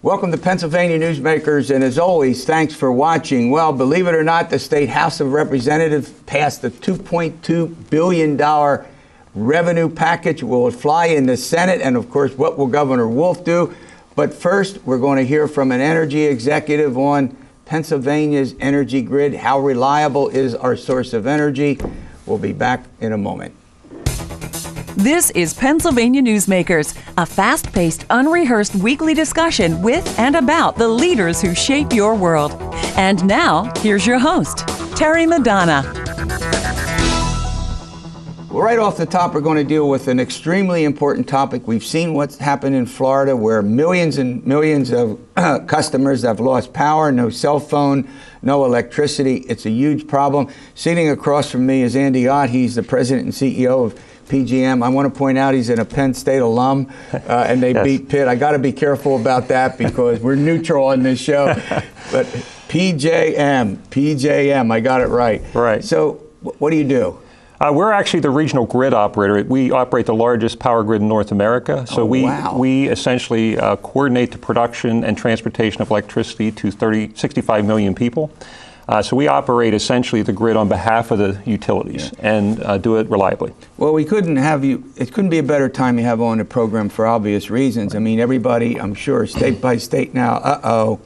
Welcome to Pennsylvania Newsmakers, and as always, thanks for watching. Well, believe it or not, the State House of Representatives passed a $2.2 billion revenue package. Will it fly in the Senate? And of course, what will Governor Wolf do? But first, we're going to hear from an energy executive on Pennsylvania's energy grid. How reliable is our source of energy? We'll be back in a moment. This is Pennsylvania Newsmakers, a fast-paced, unrehearsed weekly discussion with and about the leaders who shape your world. And now, here's your host, Terry Madonna. Well, right off the top, we're going to deal with an extremely important topic. We've seen what's happened in Florida, where millions and millions of customers have lost power, no cell phone, no electricity. It's a huge problem. Sitting across from me is Andy Ott. He's the president and CEO of PJM. I want to point out he's a Penn State alum, and they beat Pitt. I got to be careful about that because we're neutral on this show. But PJM, I got it right. Right. So what do you do? We're actually the regional grid operator. We operate the largest power grid in North America. So we essentially coordinate the production and transportation of electricity to 65 million people. So we operate essentially the grid on behalf of the utilities and do it reliably. Well, it couldn't be a better time you have on the program for obvious reasons. I mean, everybody, I'm sure, state by state now,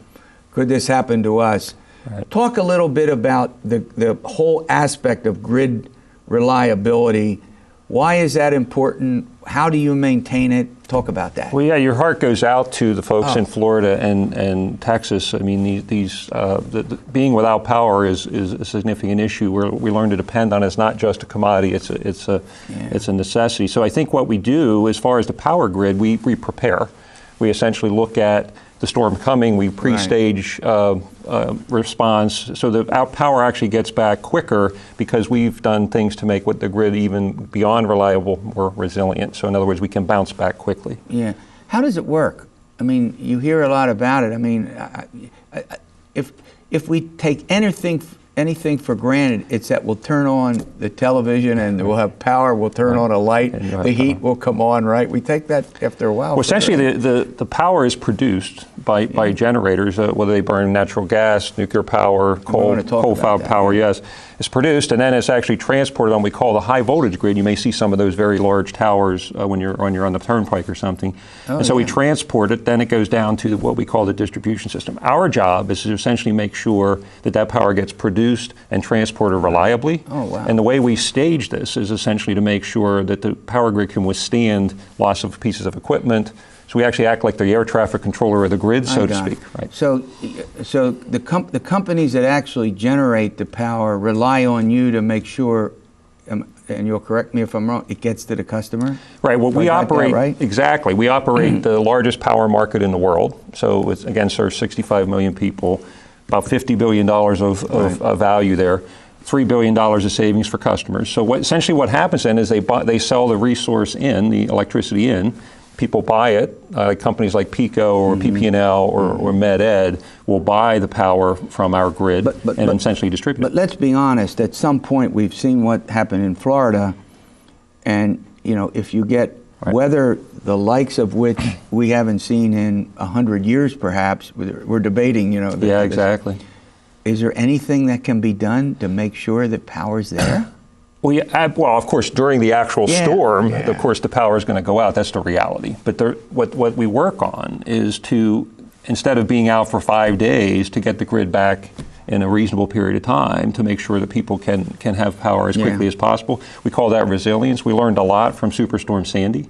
could this happen to us? Right. Talk a little bit about the whole aspect of grid reliability. Why is that important? How do you maintain it? Talk about that. Well, yeah, your heart goes out to the folks in Florida and Texas. I mean, being without power is a significant issue. We learn to depend on it. It's not just a commodity. It's a necessity. So I think what we do, as far as the power grid, we prepare. We essentially look at the storm coming. We pre-stage response so that our power actually gets back quicker because we've done things to make the grid even beyond reliable, more resilient. So in other words, we can bounce back quickly. Yeah. How does it work? I mean, you hear a lot about it. I mean, if we take anything for granted, it's that we'll turn on the television and we'll have power, we'll turn on a light, the heat will come on, right? We take that after a while. Well, essentially the power is produced by generators, whether they burn natural gas, nuclear power, coal-fired power, yes. It's produced and then it's actually transported on what we call the high voltage grid. You may see some of those very large towers when you're on the turnpike or something. We transport it, then it goes down to what we call the distribution system. Our job is to essentially make sure that power gets produced and transported reliably. And the way we stage this is essentially to make sure that the power grid can withstand loss of pieces of equipment. So we actually act like the air traffic controller of the grid, so to speak. Right. So the companies that actually generate the power rely on you to make sure, and you'll correct me if I'm wrong, it gets to the customer? Right. Well, we operate, exactly. We operate the largest power market in the world. So it, again, serves 65 million people, about $50 billion of value there. $3 billion of savings for customers. So essentially what happens then is they sell the resource in, the electricity in. People buy it. Companies like PECO or PP&L or MedEd will buy the power from our grid and essentially distribute it. But let's be honest. At some point, we've seen what happened in Florida, and if you get weather the likes of which we haven't seen in 100 years, perhaps we're debating. Yeah, exactly. Is there anything that can be done to make sure that power's there? Well, of course, during the actual storm, of course, the power is going to go out. That's the reality. But what we work on is to, instead of being out for 5 days, to get the grid back in a reasonable period of time to make sure that people can have power as quickly as possible. We call that resilience. We learned a lot from Superstorm Sandy.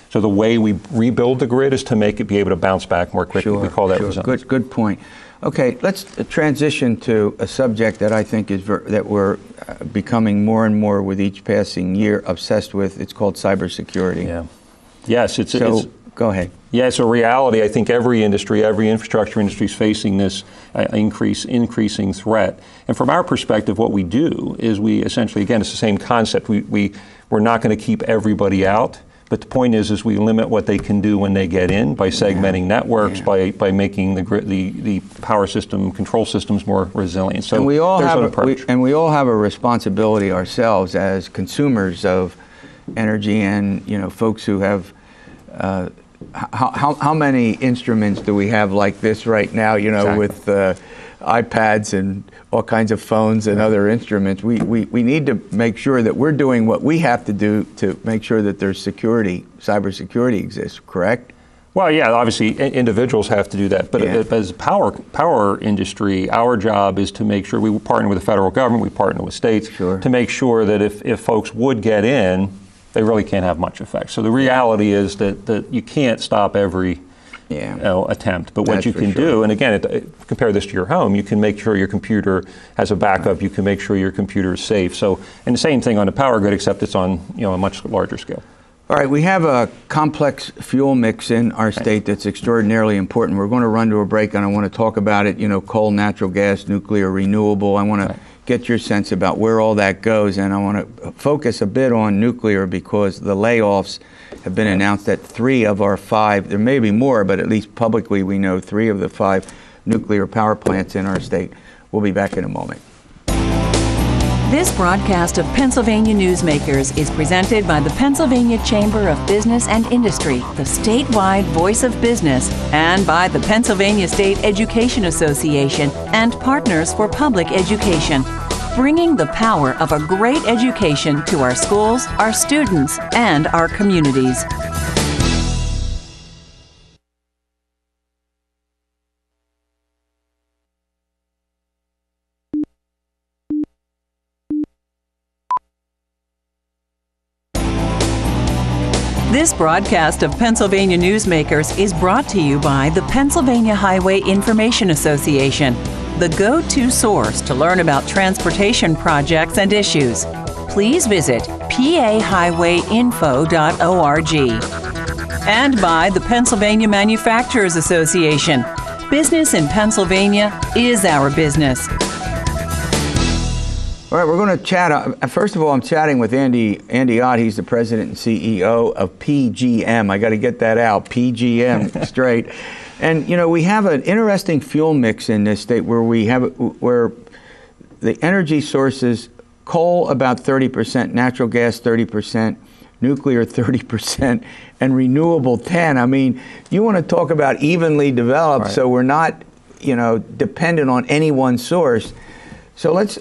So the way we rebuild the grid is to make it be able to bounce back more quickly. We call that resilience. Good point. Okay, let's transition to a subject that I think is that we're becoming more and more with each passing year obsessed with. It's called cybersecurity. Yeah. Yes, go ahead. Yeah, it's a reality. I think every industry, every infrastructure industry is facing this increasing threat. And from our perspective, what we do is we essentially, again, it's the same concept. We're not going to keep everybody out. But the point is we limit what they can do when they get in by segmenting networks, by making the power system, control systems more resilient. So and we all have a responsibility ourselves as consumers of energy and folks who have how many instruments do we have like this right now, you know, Exactly. with iPads and all kinds of phones and other instruments. We need to make sure that we're doing what we have to do to make sure that there's security, cybersecurity exists, correct? Well, yeah, obviously individuals have to do that, but as power industry, our job is to make sure we partner with the federal government, we partner with states to make sure that if folks would get in, they really can't have much effect. So the reality is that you can't stop every attempt, but what you can do, and again, compare this to your home, you can make sure your computer has a backup, you can make sure your computer is safe. So, and the same thing on the power grid, except it's on a much larger scale. All right, we have a complex fuel mix in our state that's extraordinarily important. We're going to run to a break, and I want to talk about it, coal, natural gas, nuclear, renewable. I want to get your sense about where all that goes, and I want to focus a bit on nuclear because the layoffs have been announced at 3 of our 5. There may be more, but at least publicly we know 3 of the 5 nuclear power plants in our state. We'll be back in a moment. This broadcast of Pennsylvania Newsmakers is presented by the Pennsylvania Chamber of Business and Industry, the statewide voice of business, and by the Pennsylvania State Education Association and Partners for Public Education, bringing the power of a great education to our schools, our students, and our communities. This broadcast of Pennsylvania Newsmakers is brought to you by the Pennsylvania Highway Information Association, the go-to source to learn about transportation projects and issues. Please visit pahighwayinfo.org. And by the Pennsylvania Manufacturers Association. Business in Pennsylvania is our business. All right, we're going to chat. First of all, I'm chatting with Andy Ott. He's the president and CEO of PJM. I got to get that out, PJM, straight. And we have an interesting fuel mix in this state where the energy sources: coal about 30%, natural gas 30%, nuclear 30%, and renewable 10%. I mean, you want to talk about evenly developed, so we're not dependent on any one source. So let's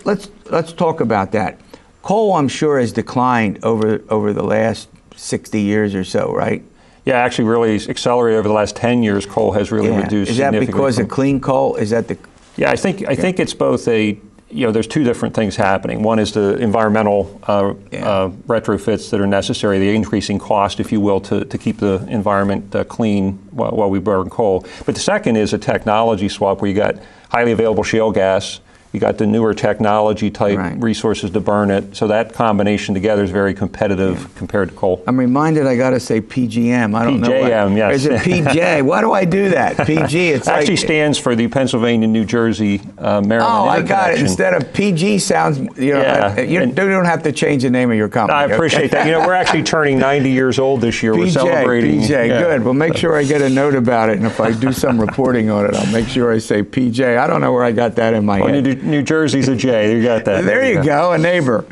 talk about that. Coal, I'm sure, has declined over the last 60 years or so, right? Yeah, actually really accelerated over the last 10 years. Coal has really reduced significantly. Is that because of clean coal? Is that the... Yeah, I think it's both there's 2 different things happening. One is the environmental retrofits that are necessary, the increasing cost, if you will, to keep the environment clean while we burn coal. But the second is a technology swap where you got highly available shale gas, you got the newer technology type resources to burn it. So that combination together is very competitive compared to coal. I'm reminded I got to say PJM. I don't know. PJM, yes. Is it PJ? Why do I do that? PG. It's actually stands for the Pennsylvania, New Jersey, Maryland. Oh, I got it. Instead of PG sounds, you don't have to change the name of your company. I appreciate that. We're actually turning 90 years old this year. We're celebrating. PJ, good. Well, make sure I get a note about it, and if I do some reporting on it, I'll make sure I say PJ. I don't know where I got that in my head. New Jersey's a J. You got that. There you go, a neighbor.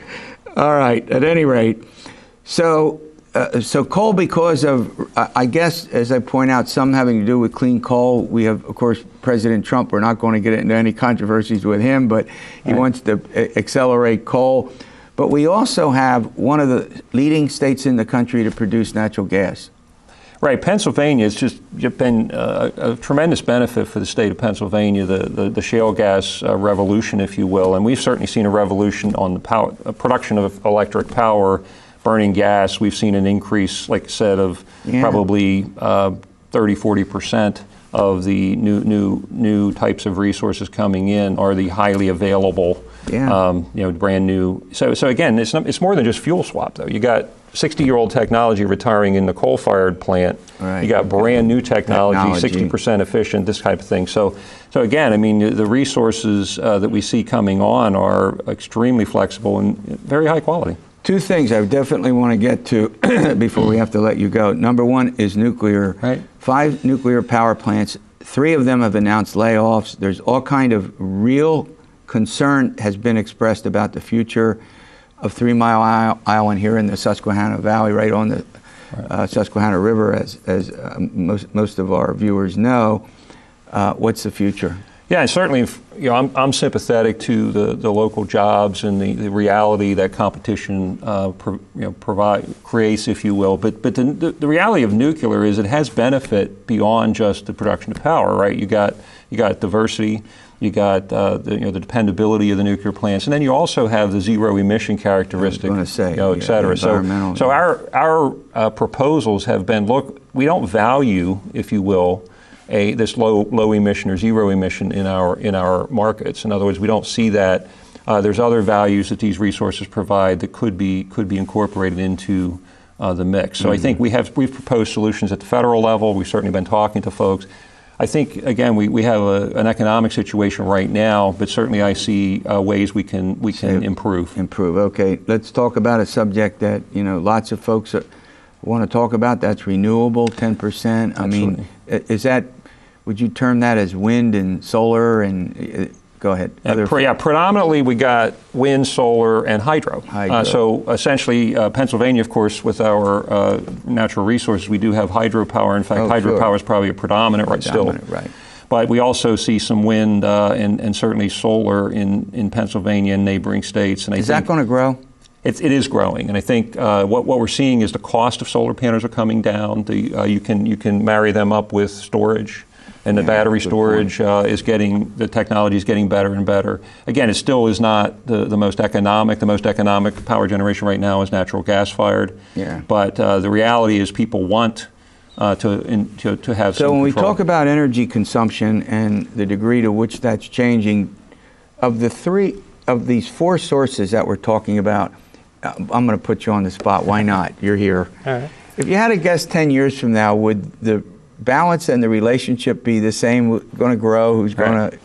All right. At any rate, so coal, because of, I guess, as I point out, some having to do with clean coal. We have, of course, President Trump. We're not going to get into any controversies with him, but he wants to accelerate coal. But we also have one of the leading states in the country to produce natural gas. Right, Pennsylvania has just been a tremendous benefit for the state of Pennsylvania, the shale gas revolution, if you will, and we've certainly seen a revolution on the production of electric power, burning gas. We've seen an increase, like I said, of probably 30–40% of the new types of resources coming in are the highly available, brand new. So again, it's more than just fuel swap, though. You got 60-year-old technology retiring in the coal-fired plant. Right. You got brand new technology, 60% efficient, this type of thing. So again, I mean, the resources that we see coming on are extremely flexible and very high quality. 2 things I definitely want to get to before we have to let you go. Number 1 is nuclear. Right. 5 nuclear power plants. 3 of them have announced layoffs. There's all kind of real concern has been expressed about the future of 3 Mile Island here in the Susquehanna Valley, right on the Susquehanna River, as most of our viewers know. What's the future? Yeah, and certainly, I'm sympathetic to the local jobs and the reality that competition creates, if you will. But the reality of nuclear is it has benefit beyond just the production of power, right? You got diversity, you got the dependability of the nuclear plants, and then you also have the zero emission characteristic, et cetera. So our proposals have been, look, we don't value, if you will, this low emission or zero emission in our markets. In other words, we don't see that. There's other values that these resources provide that could be incorporated into the mix. So I think we've proposed solutions at the federal level. We've certainly been talking to folks. I think, again, we have an economic situation right now, but certainly I see ways we can improve. Okay, let's talk about a subject that lots of folks want to talk about. That's renewable, 10%. I mean, would you term that as wind and solar? And go ahead. Predominantly we got wind, solar, and hydro. So essentially, Pennsylvania, of course, with our natural resources, we do have hydropower. In fact, hydropower is probably a predominant still. Right. But we also see some wind and certainly solar in Pennsylvania and neighboring states. And is that going to grow? It is growing, and I think what we're seeing is the cost of solar panels are coming down. You can marry them up with storage, and the battery storage the technology is getting better and better. Again, it still is not the most economic. The most economic power generation right now is natural gas fired. Yeah. But the reality is people want to have. So when we talk about energy consumption and the degree to which that's changing, of these four sources that we're talking about, I'm going to put you on the spot. Why not? You're here. All right. If you had to guess 10 years from now, would the balance and the relationship be the same? Going to grow? Who's going to?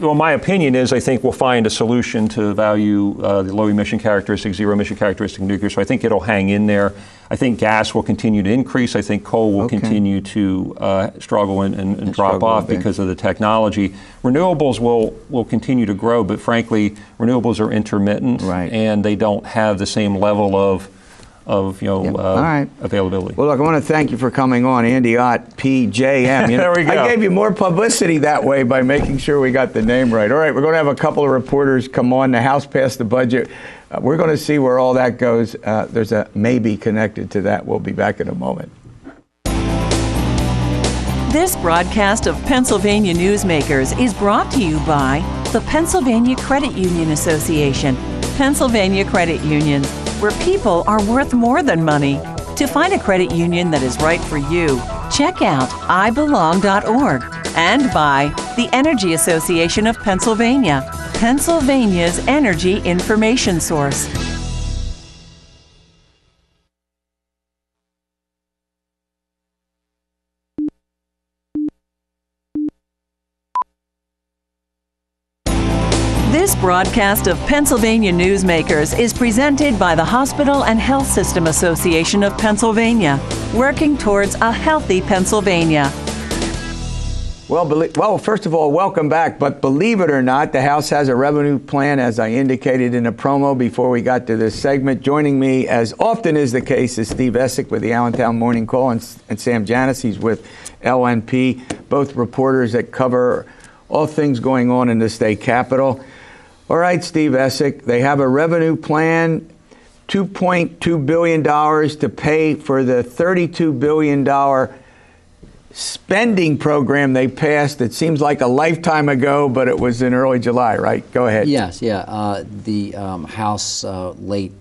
Well, my opinion is I think we'll find a solution to value the low emission characteristic, zero emission characteristic nuclear. So I think it'll hang in there. I think gas will continue to increase. I think coal will continue to struggle and drop off because of the technology. Renewables will continue to grow, but frankly, renewables are intermittent, and they don't have the same level of availability. Well, look, I want to thank you for coming on, Andy Ott, PJM. There we go. I gave you more publicity that way by making sure we got the name right. All right, we're going to have a couple of reporters come on. The House passed the budget. We're going to see where all that goes. There's a maybe connected to that. We'll be back in a moment. This broadcast of Pennsylvania Newsmakers is brought to you by the Pennsylvania Credit Union Association. Pennsylvania Credit Unions, where people are worth more than money. To find a credit union that is right for you, check out ibelong.org. And by the Energy Association of Pennsylvania, Pennsylvania's energy information source. This broadcast of Pennsylvania Newsmakers is presented by the Hospital and Health System Association of Pennsylvania, working towards a healthy Pennsylvania. Well, first of all, welcome back. But believe it or not, the House has a revenue plan, as I indicated in a promo before we got to this segment. Joining me, as often is the case, is Steve Esack with the Allentown Morning Call and Sam Janesch. He's with LNP, both reporters that cover all things going on in the state capitol. All right, Steve Esack, they have a revenue plan, $2.2 billion to pay for the $32 billion spending program they passed. It seems like a lifetime ago, but it was in early July, right? Go ahead. Yes, the House late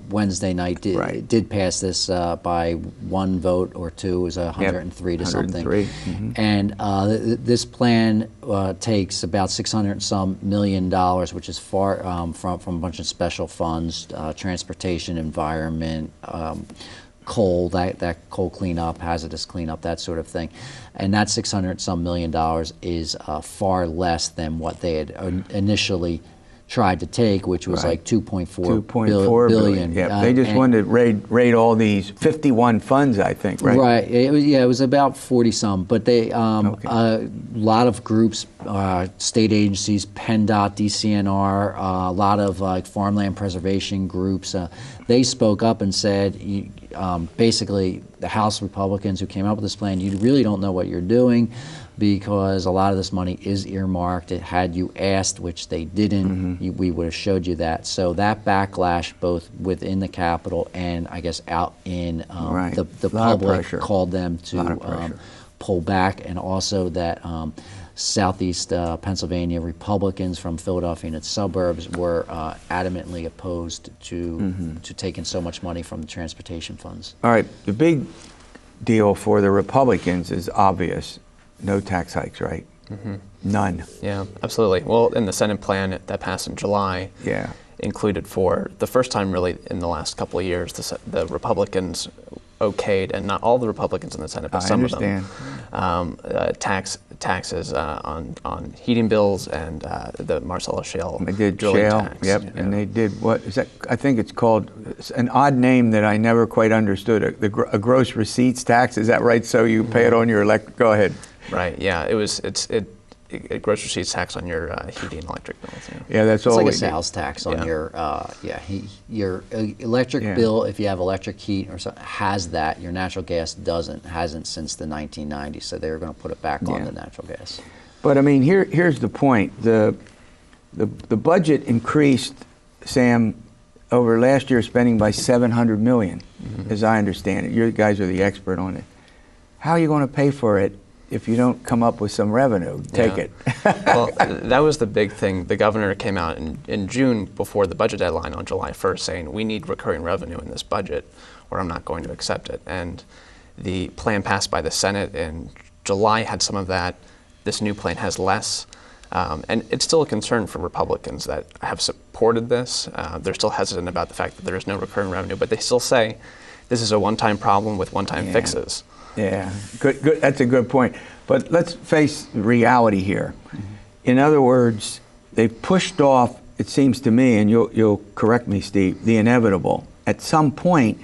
Wednesday night did pass this by one vote or two. It was 103 to something. 103. And this plan takes about $600 million, which is far from a bunch of special funds, transportation, environment, coal, that coal cleanup, hazardous cleanup, that sort of thing. And that $600 million is far less than what they had initially tried to take, which was like $2.4 billion. Yeah, they just wanted to raid all these 51 funds, I think, right? Right. It was about 40 some, but they a lot of groups, state agencies, PennDOT, DCNR, a lot of farmland preservation groups. They spoke up and said, basically the House Republicans who came up with this plan, you really don't know what you're doing, because a lot of this money is earmarked. Had you asked, which they didn't, we would have showed you that. So that backlash, both within the Capitol and I guess out in the public, called them to pull back, and also that Southeast Pennsylvania Republicans from Philadelphia and its suburbs were adamantly opposed to taking so much money from the transportation funds. All right, the big deal for the Republicans is obvious. No tax hikes, right? None. Yeah, absolutely. Well, in the Senate plan that passed in July, included for the first time really in the last couple of years, the Republicans okayed, and not all the Republicans in the Senate, but some of them, taxes on heating bills and the Marcellus Shale. They did drilling shale, tax. and they did what is that? I think it's called an odd name that I never quite understood. A gross receipts tax. Is that right? So you pay it on your electric. Go ahead. Right. Yeah. It gross receipts tax on your heating and electric bills. Yeah, that's it's all. It's like a sales tax on your electric bill. If you have electric heat or something, has that. Your natural gas hasn't since the 1990s. So they were going to put it back on the natural gas. But I mean, here's the point. The budget increased, Sam, over last year's spending by $700 million, as I understand it. You guys are the expert on it. How are you going to pay for it if you don't come up with some revenue? Take it. Well, that was the big thing. The governor came out in June before the budget deadline on July 1st saying, we need recurring revenue in this budget or I'm not going to accept it. And the plan passed by the Senate in July had some of that. This new plan has less. And it's still a concern for Republicans that have supported this. They're still hesitant about the fact that there is no recurring revenue, but they still say this is a one-time problem with one-time fixes. Yeah, good. That's a good point. But let's face reality here. In other words, they pushed off, it seems to me, and you'll correct me, Steve, the inevitable. At some point,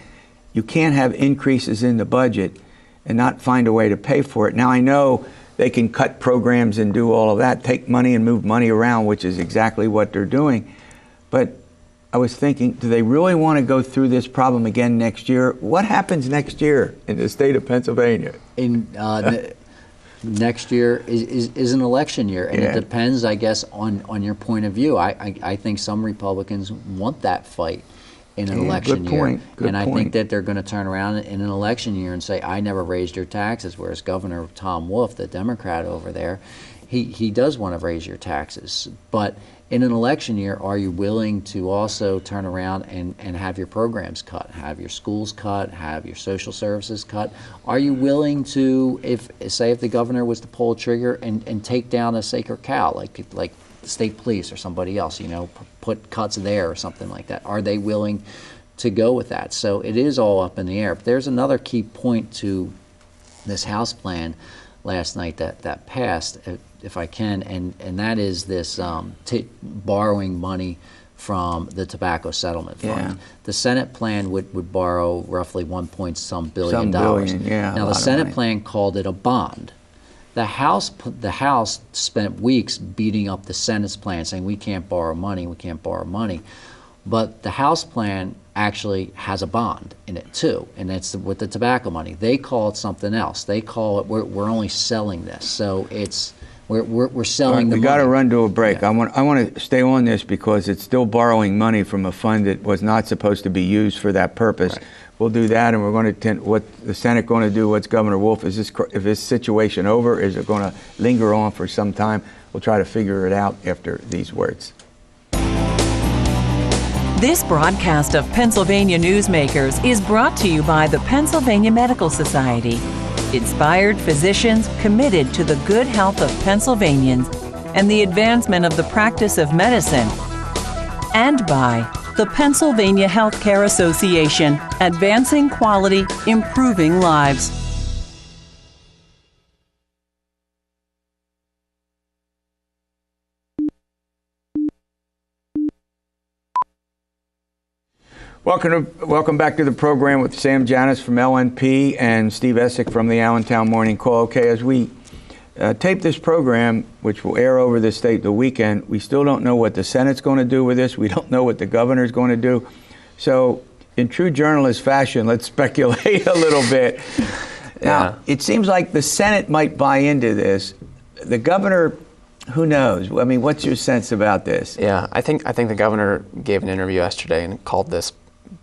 you can't have increases in the budget and not find a way to pay for it. Now, I know they can cut programs and do all of that, take money and move money around, which is exactly what they're doing. But I was thinking, do they really want to go through this problem again next year? What happens next year in the state of Pennsylvania? Next year is an election year, and it depends, I guess, on your point of view. I think some Republicans want that fight in an election year. And I think that they're going to turn around in an election year and say, I never raised your taxes, whereas Governor Tom Wolf, the Democrat over there, he does want to raise your taxes. But in an election year, are you willing to also turn around and have your programs cut, have your schools cut, have your social services cut? Are you willing to, if the governor was to pull a trigger and take down a sacred cow, like the state police or somebody else, put cuts there or something like that? Are they willing to go with that? So it is all up in the air. But there's another key point to this House plan last night that passed, if I can, and that is this borrowing money from the tobacco settlement fund. The Senate plan would borrow roughly $1 billion. Now the Senate plan called it a bond. The House spent weeks beating up the Senate's plan, saying we can't borrow money, we can't borrow money. But the House plan actually has a bond in it too, and it's with the tobacco money. They call it something else. They call it we're only selling this, so it's we're selling the money. We got to run to a break. I want to stay on this because it's still borrowing money from a fund that was not supposed to be used for that purpose. Right. We'll do that, and we're going to what the Senate going to do. What's Governor Wolf? Is this situation over? Is it going to linger on for some time? We'll try to figure it out after these words. This broadcast of Pennsylvania Newsmakers is brought to you by the Pennsylvania Medical Society. Inspired physicians committed to the good health of Pennsylvanians and the advancement of the practice of medicine. And by the Pennsylvania Healthcare Association, advancing quality, improving lives. Welcome back to the program with Sam Janesch from LNP and Steve Esack from the Allentown Morning Call. Okay, as we tape this program, which will air over the state the weekend, we still don't know what the Senate's going to do with this. We don't know what the governor's going to do. So in true journalist fashion, let's speculate a little bit. Now, it seems like the Senate might buy into this. The governor, who knows? I mean, what's your sense about this? Yeah, I think the governor gave an interview yesterday and called this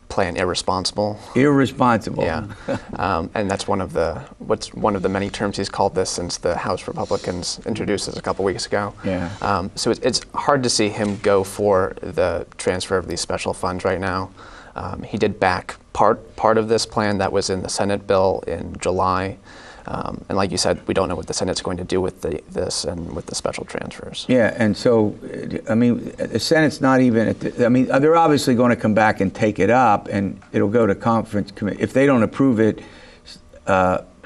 plan irresponsible. Irresponsible. Yeah, and that's one of the many terms he's called this since the House Republicans introduced this a couple weeks ago. Yeah. So it's hard to see him go for the transfer of these special funds right now. He did back part of this plan that was in the Senate bill in July. And like you said, we don't know what the Senate's going to do with this and with the special transfers. Yeah, and so, I mean, the Senate's not even, they're obviously going to come back and take it up, and it'll go to conference committee. If they don't approve it,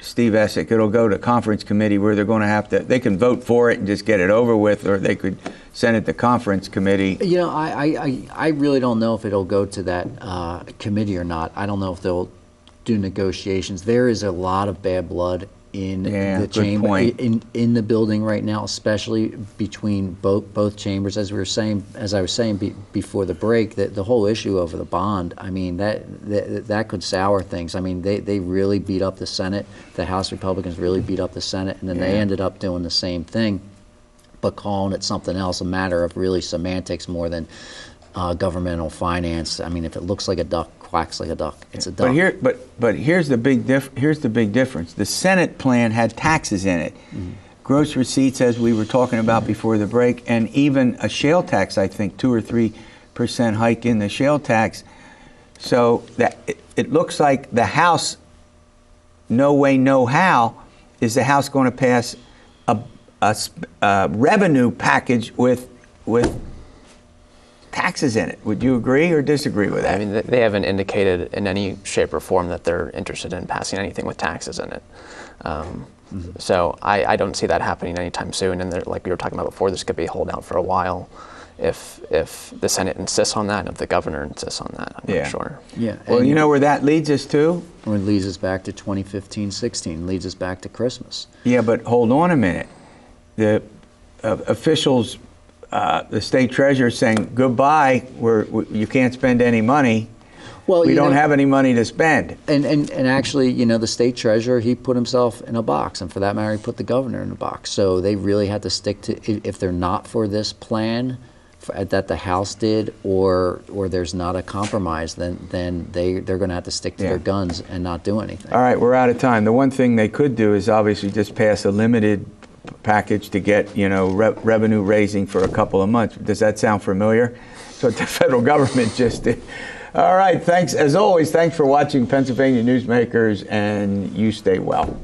Steve Esack, it'll go to conference committee where they're going to have to, they can vote for it and just get it over with, or they could send it to conference committee. You know, I really don't know if it'll go to that committee or not. I don't know if they'll do negotiations. There is a lot of bad blood in the chamber, in the building right now, especially between both chambers. As I was saying before the break, that the whole issue over the bond, I mean, that could sour things. I mean, they really beat up the Senate. The House Republicans really beat up the Senate, and then they ended up doing the same thing, but calling it something else, a matter of really semantics more than governmental finance. I mean, if it looks like a duck, quacks like a duck, it's a duck. But here's the big difference. The Senate plan had taxes in it, gross receipts, as we were talking about before the break, and even a shale tax. I think 2 or 3% hike in the shale tax. So that it looks like the House, no way, no how, is the House going to pass a revenue package with taxes in it. Would you agree or disagree with that? I mean, they haven't indicated in any shape or form that they're interested in passing anything with taxes in it. So I don't see that happening anytime soon. And like we were talking about before, this could be a holdout for a while if the Senate insists on that and if the governor insists on that. I'm not sure. Yeah. Well, you know where that leads us to? It leads us back to 2015-16, leads us back to Christmas. Yeah, but hold on a minute. The officials, the state treasurer saying, goodbye, you can't spend any money. Well, we don't have any money to spend. And actually, you know, the state treasurer, he put himself in a box, and for that matter, he put the governor in a box. So they really had to stick to, if they're not for this plan that the House did, or there's not a compromise, then they're going to have to stick to their guns and not do anything. All right, we're out of time. The one thing they could do is obviously just pass a limited package to get, you know, revenue raising for a couple of months. Does that sound familiar? So what the federal government just did. All right, thanks. As always, thanks for watching Pennsylvania Newsmakers, and you stay well.